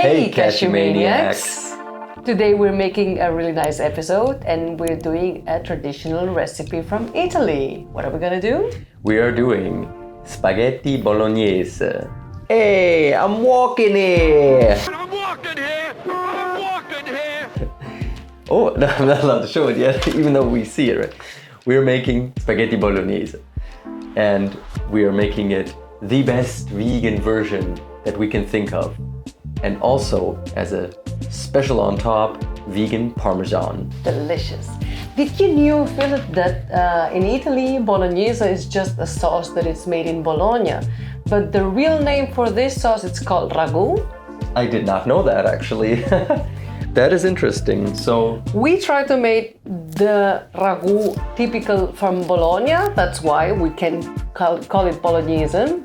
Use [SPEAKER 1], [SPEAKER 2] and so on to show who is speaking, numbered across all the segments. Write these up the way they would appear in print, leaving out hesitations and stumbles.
[SPEAKER 1] Hey Cashew Maniacs! Today we're making a really nice episode and we're doing a traditional recipe from Italy. What are we gonna do?
[SPEAKER 2] We are doing Spaghetti Bolognese. Hey, I'm walking here!
[SPEAKER 3] I'm walking here! I'm walking here!
[SPEAKER 2] Oh, no, I'm not allowed to show it yet, even though we see it, right? We're making Spaghetti Bolognese. And we are making it the best vegan version that we can think of. And also, as a special on top, vegan Parmesan.
[SPEAKER 1] Delicious. Did you know, Philip, that in Italy, Bolognese is just a sauce that is made in Bologna. But the real name for this sauce, it's called Ragù.
[SPEAKER 2] I did not know that, actually. That is interesting. So
[SPEAKER 1] we try to make the Ragù typical from Bologna. That's why we can call it Bolognese.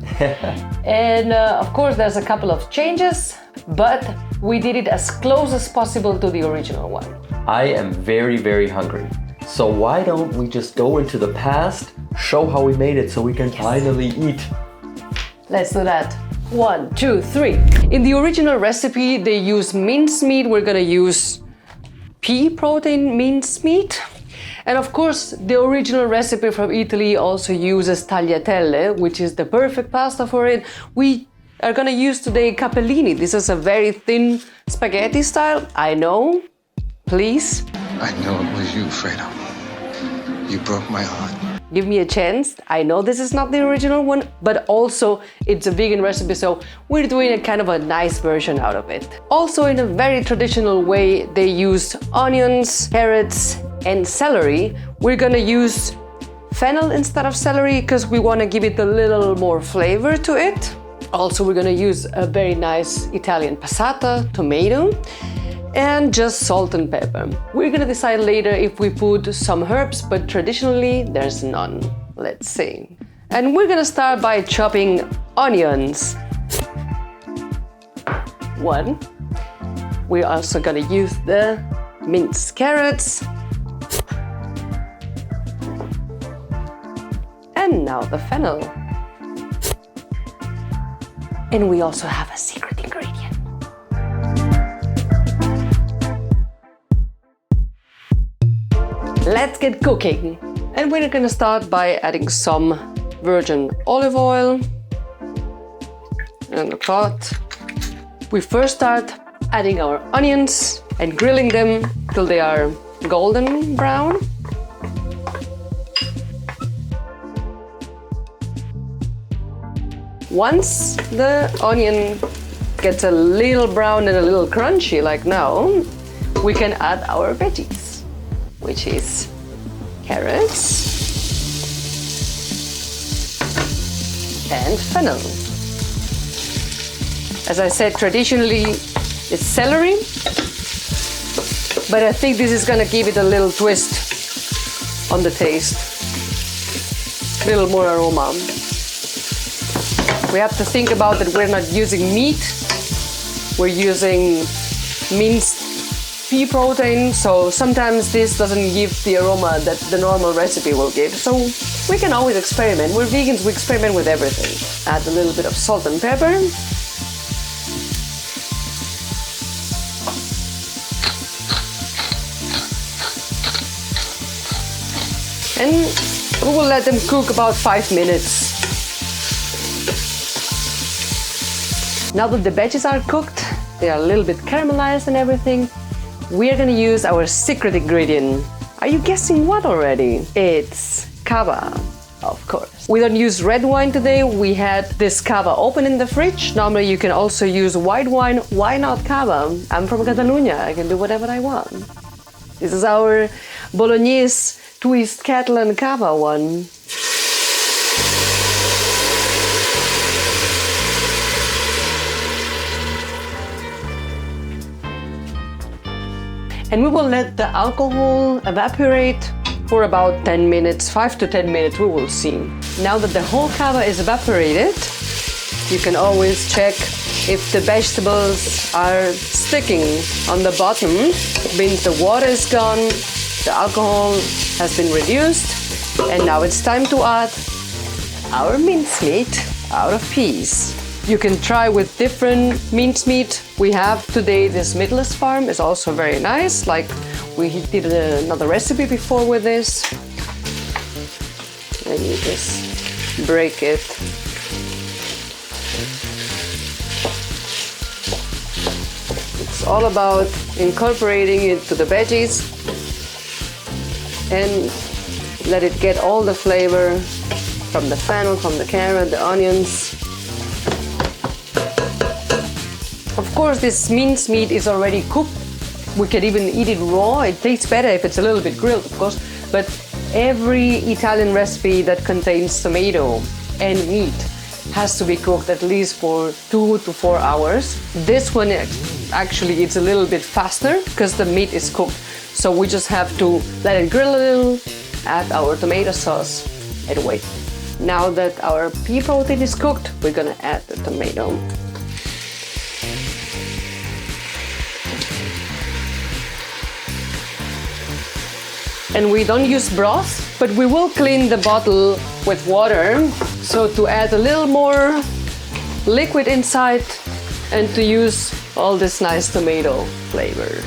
[SPEAKER 1] And of course, there's a couple of changes, but we did it as close as possible to the original one.
[SPEAKER 2] I am very, very hungry. So why don't we just go into the past, show how we made it so we can finally eat.
[SPEAKER 1] Let's do that. 1, 2, 3. In the original recipe, they use mincemeat. We're gonna use pea protein mincemeat. And of course, the original recipe from Italy also uses tagliatelle, which is the perfect pasta for it. We are gonna use today capellini. This is a very thin spaghetti style. I know. Please.
[SPEAKER 4] I know it was you, Fredo. You broke my heart.
[SPEAKER 1] Give me a chance. I know this is not the original one, but also it's a vegan recipe, so we're doing a kind of a nice version out of it. Also, in a very traditional way, they use onions, carrots, and celery. We're gonna use fennel instead of celery because we want to give it a little more flavor to it. Also, we're gonna use a very nice Italian passata, tomato, and just salt and pepper. We're gonna decide later if we put some herbs, but traditionally there's none. Let's see. And we're gonna start by chopping onions. 1. We're also gonna use the minced carrots. And now the fennel. And we also have a secret ingredient. Let's get cooking. And we're gonna start by adding some virgin olive oil in the pot. We first start adding our onions and grilling them till they are golden brown. Once the onion gets a little brown and a little crunchy like now, we can add our veggies, which is carrots and fennel. As I said, traditionally it's celery, but I think this is gonna give it a little twist on the taste, a little more aroma. We have to think about that we're not using meat, we're using minced pea protein, so sometimes this doesn't give the aroma that the normal recipe will give. So we can always experiment. We're vegans, we experiment with everything. Add a little bit of salt and pepper. And we will let them cook about 5 minutes. Now that the veggies are cooked, they are a little bit caramelized and everything, we are gonna use our secret ingredient. Are you guessing what already? It's cava, of course. We don't use red wine today. We had this cava open in the fridge. Normally you can also use white wine. Why not cava? I'm from Catalonia. I can do whatever I want. This is our Bolognese twist Catalan cava one. And we will let the alcohol evaporate for about 10 minutes, 5 to 10 minutes, we will see. Now that the whole cava is evaporated, you can always check if the vegetables are sticking on the bottom. It means the water is gone, the alcohol has been reduced, and now it's time to add our mincemeat out of peas. You can try with different mincemeat. We have today this meatless farm. It's also very nice. Like we did another recipe before with this. And you just break it. It's all about incorporating it to the veggies and let it get all the flavor from the fennel, from the carrot, the onions. Of course, this mincemeat is already cooked. We can even eat it raw. It tastes better if it's a little bit grilled, of course. But every Italian recipe that contains tomato and meat has to be cooked at least for 2 to 4 hours. This one, actually, it's a little bit faster because the meat is cooked. So we just have to let it grill a little, add our tomato sauce, and wait. Now that our pea protein is cooked, we're gonna add the tomato. And we don't use broth, but we will clean the bottle with water. So to add a little more liquid inside and to use all this nice tomato flavor.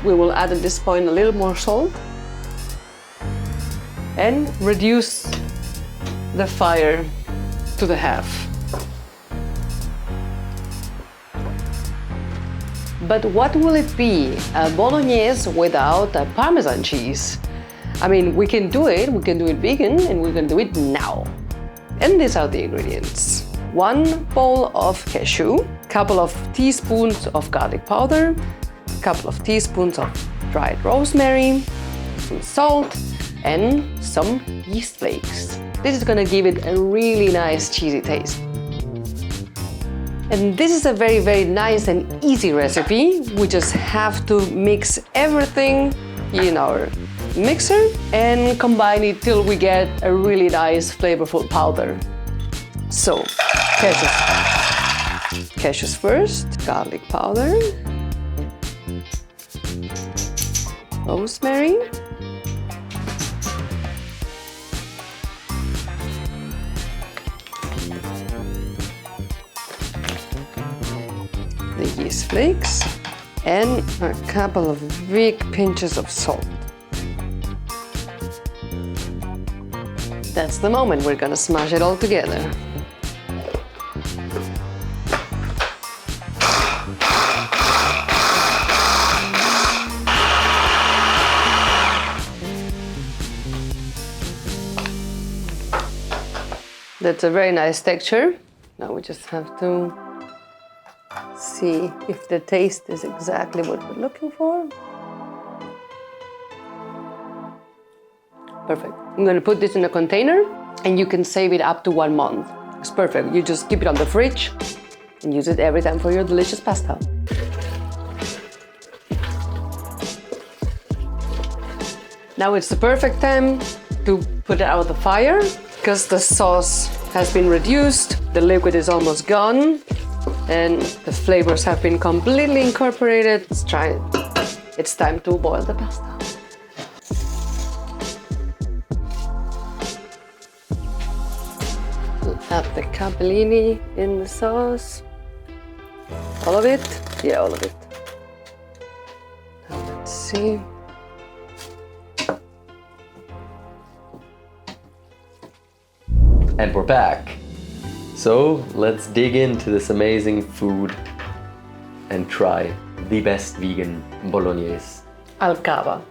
[SPEAKER 1] We will add at this point a little more salt and reduce the fire to the half. But what will it be? A bolognese without a Parmesan cheese? I mean, we can do it vegan, and we can do it now. And these are the ingredients. 1 bowl of cashew, couple of teaspoons of garlic powder, couple of teaspoons of dried rosemary, some salt, and some yeast flakes. This is gonna give it a really nice cheesy taste. And this is a very, very nice and easy recipe. We just have to mix everything in our mixer and combine it till we get a really nice, flavorful powder. So, cashews first, garlic powder, rosemary, the yeast flakes, and a couple of big pinches of salt. That's the moment we're gonna smash it all together. That's a very nice texture. Now we just have to see if the taste is exactly what we're looking for. Perfect. I'm gonna put this in a container and you can save it up to 1 month. It's perfect. You just keep it on the fridge and use it every time for your delicious pasta. Now it's the perfect time to put it out of the fire because the sauce has been reduced, the liquid is almost gone, and the flavors have been completely incorporated. Let's try it. It's time to boil the pasta. We'll add the Pagliarini in the sauce. All of it? Yeah, all of it. Now let's see.
[SPEAKER 2] And we're back. So let's dig into this amazing food and try the best vegan bolognese.
[SPEAKER 1] Al cava.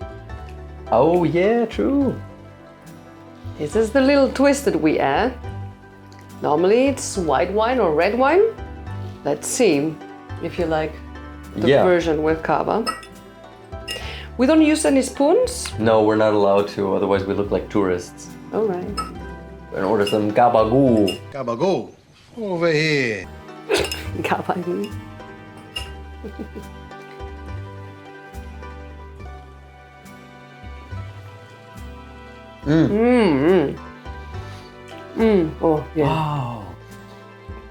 [SPEAKER 2] Oh yeah, true.
[SPEAKER 1] This is the little twist that we add. Normally it's white wine or red wine. Let's see if you like the version with cava. We don't use any spoons.
[SPEAKER 2] No, we're not allowed to, otherwise we look like tourists.
[SPEAKER 1] All right.
[SPEAKER 2] And order some gabagool.
[SPEAKER 5] Gabagool, over here.
[SPEAKER 1] Gabagool. Oh, yeah.
[SPEAKER 2] Wow.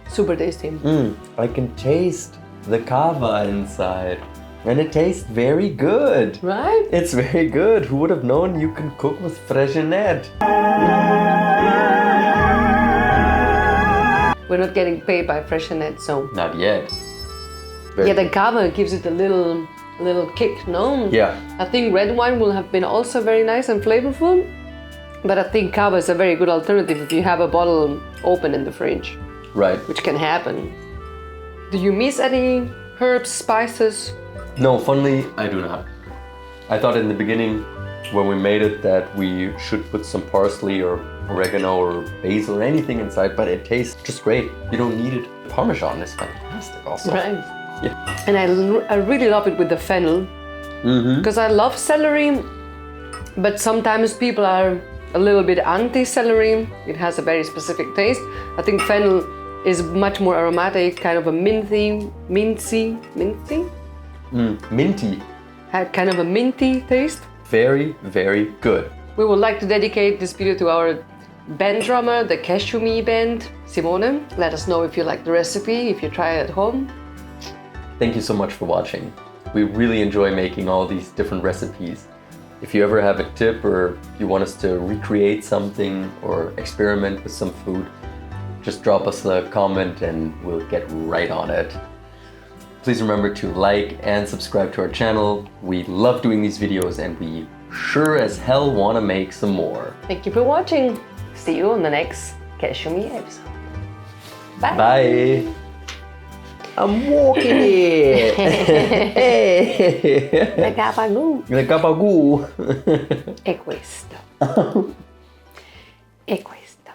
[SPEAKER 1] Super tasty.
[SPEAKER 2] I can taste the cava inside. And it tastes very good.
[SPEAKER 1] Right?
[SPEAKER 2] It's very good. Who would have known you can cook with fraisinette?
[SPEAKER 1] We're not getting paid by Freshenet, so
[SPEAKER 2] Not yet.
[SPEAKER 1] yeah, the cava gives it a little kick, no?
[SPEAKER 2] Yeah.
[SPEAKER 1] I think red wine will have been also very nice and flavorful, but I think cava is a very good alternative if you have a bottle open in the fridge,
[SPEAKER 2] Right.
[SPEAKER 1] which can happen. Do you miss any herbs, spices?
[SPEAKER 2] No, funnily, I do not. I thought in the beginning when we made it that we should put some parsley or oregano or basil or anything inside, but it tastes just great. You don't need it. Parmesan is fantastic also.
[SPEAKER 1] Right.
[SPEAKER 2] Yeah.
[SPEAKER 1] And I really love it with the fennel, because I love celery, but sometimes people are a little bit anti-celery. It has a very specific taste. I think fennel is much more aromatic, kind of a minty, kind of a minty taste.
[SPEAKER 2] Very, very good.
[SPEAKER 1] We would like to dedicate this video to our band drummer, the Cashewme band, Simone. Let us know if you like the recipe, if you try it at home.
[SPEAKER 2] Thank you so much for watching. We really enjoy making all these different recipes. If you ever have a tip or you want us to recreate something or experiment with some food, just drop us a comment and we'll get right on it. Please remember to like and subscribe to our channel. We love doing these videos and we sure as hell want to make some more.
[SPEAKER 1] Thank you for watching. See you on the next Cashewme episode. Bye.
[SPEAKER 2] Bye. I'm walking it.
[SPEAKER 1] The Gabagoo.
[SPEAKER 2] The Gabagoo.
[SPEAKER 1] E questo. E questo.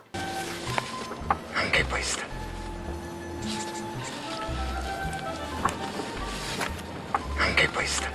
[SPEAKER 4] Anche questa. Anche questa.